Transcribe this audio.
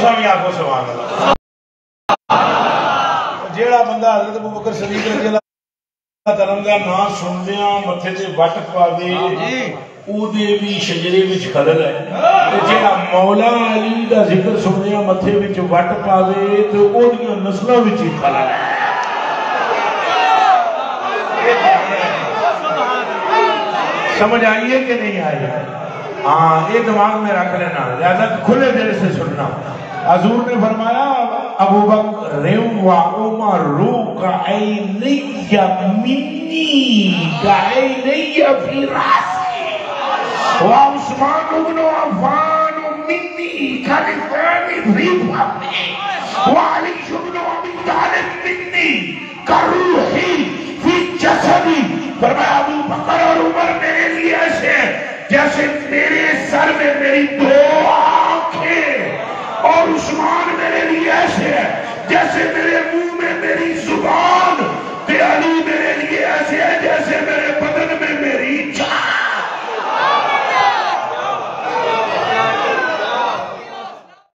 تساں بھی آکھو سبحان اللہ۔ جیڑا بندہ حضرت ابوبکر صدیق رضی اللہ تعالیٰ دا نام سندیاں متھے تے وٹ پاوے او دے بھی شجرے وچ خلل ہے، جیڑا مولا علی دا ذکر سندیاں متھے وچ وٹ پاوے تے او دیاں نسلاں وچ خلل ہے۔ سمجھ آئیے کہ نہیں آئی؟ ہاں یہ دماغ میں رکھ لینا، لہذا کھلے دل سے سننا۔ حضور نے فرمایا ابو بکر و عمر کعینی منی کعینی فی راسی وعثمان بن عفان منی کلفان فی فمی وعلی بن ابی طالب منی کروحی فی جسدی۔ فرمایا ابو بکر اور عمر میرے لیے ایسے جیسے میرے سر میں میری دو آنکھیں، اور عثمان میرے لیے ایسے ہے جیسے میرے منہ میں میری زبان، علی میرے